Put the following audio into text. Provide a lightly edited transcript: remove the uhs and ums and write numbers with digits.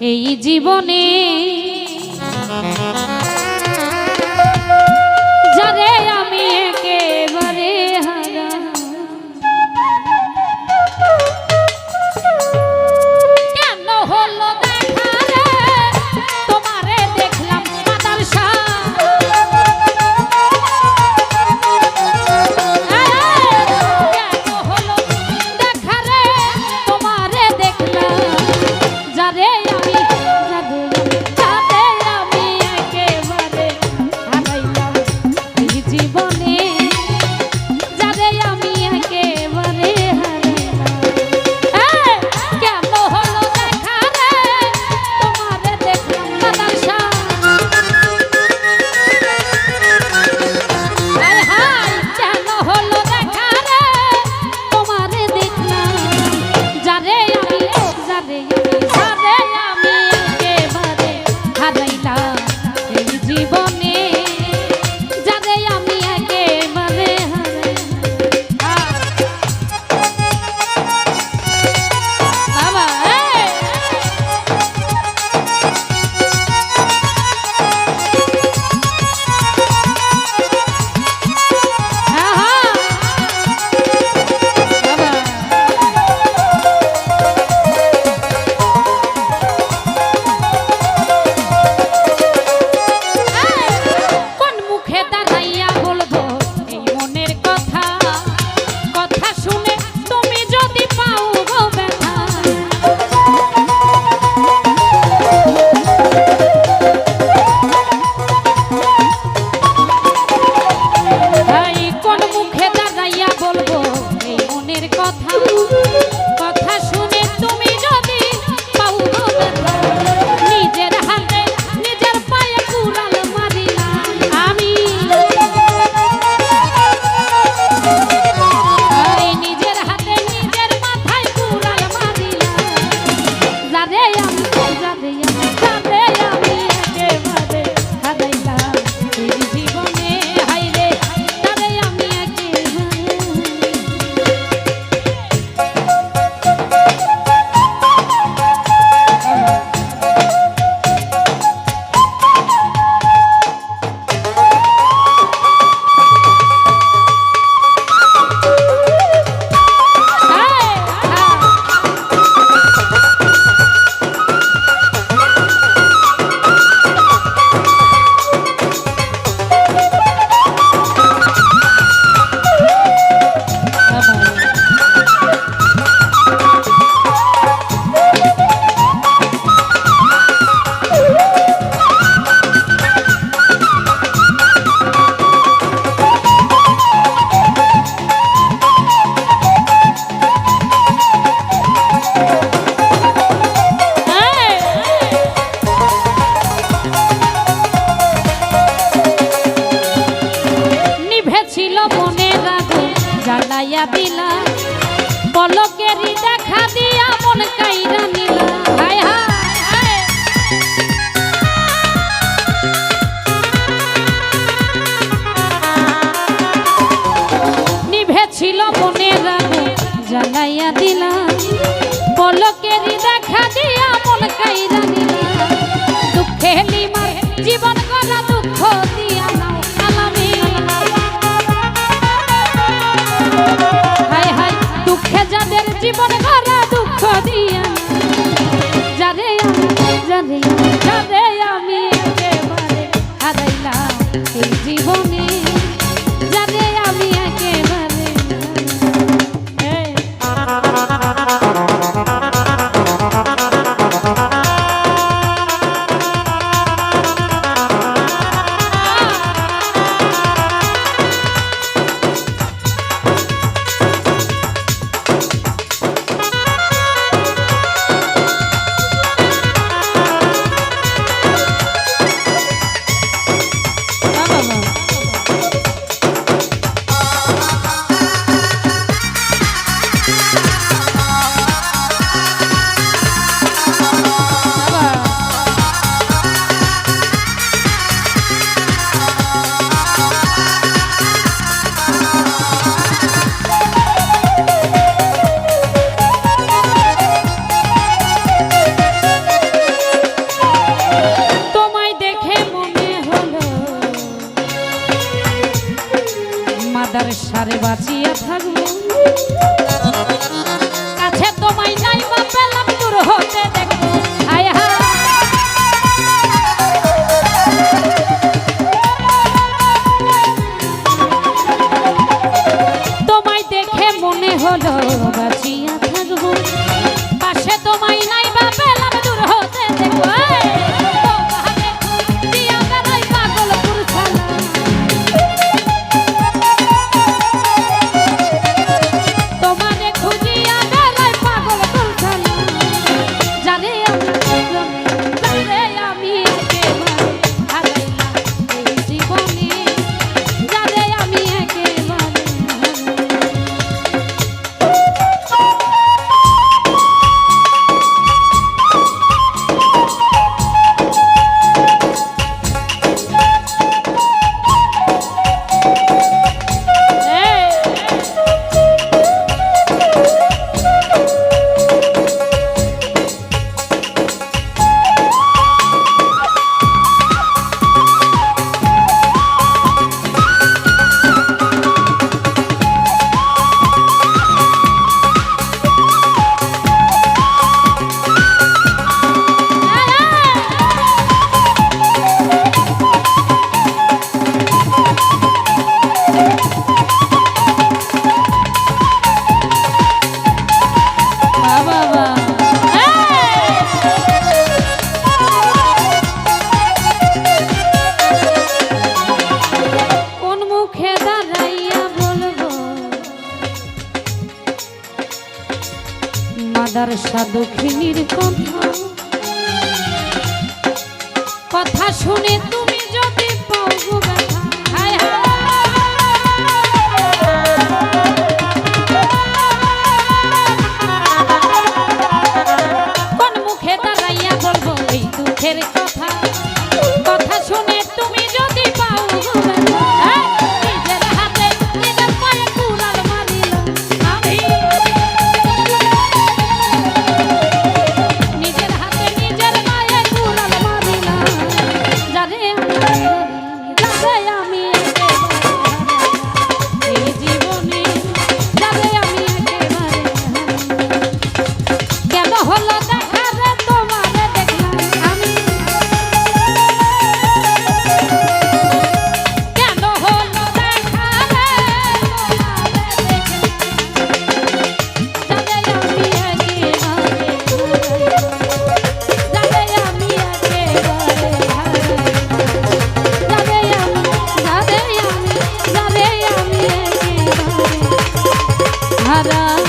এই জীবনে যারে আমি একেবারে হারা কেন হলো দেখা রে তোমারে দেখলাম মাদারসা কেন হলো দেখা রে তোমারে দেখলাম যারে জ্বালাইয়া দিলা পলকেরই দেখা দিয়া মন কাইরা নিলা হায় হায় নিভেছিল মনের আগুন জ্বালাইয়া দিলা পলকেরই দেখা দিয়া মন কাইরা নিলা দুঃখে লিমার জীবন গড়া দুঃখ দিয়া নাও হায় হায় দুঃখে যাদের জীবন ভরা দুঃখ দিয়া যারে আমি একেবারে হারাইলাম এই জীবনে যারে আমি একেবারে থাকবো কাছে তোমায় নাই বা পেলাম দূর হতে দেখবো হায় হায় তোমায় দেখে মনে হলো বাঁচিয়া থাকবো পাশে তোমায় নাই বা পেলাম দূর হতে দেখবো মাদারসা দক্ষিণীর কথা শুনে তুমি যদি পাও গো ব্যথা হায় কোন মুখে দাঁড়াইয়া বলবো এই দুঃখের কথা কথা শুনে তুমি যদি পাও গো ব্যথা নিজের হাতে নিজের পায়ে কুড়াল মারিলাম আমি হারা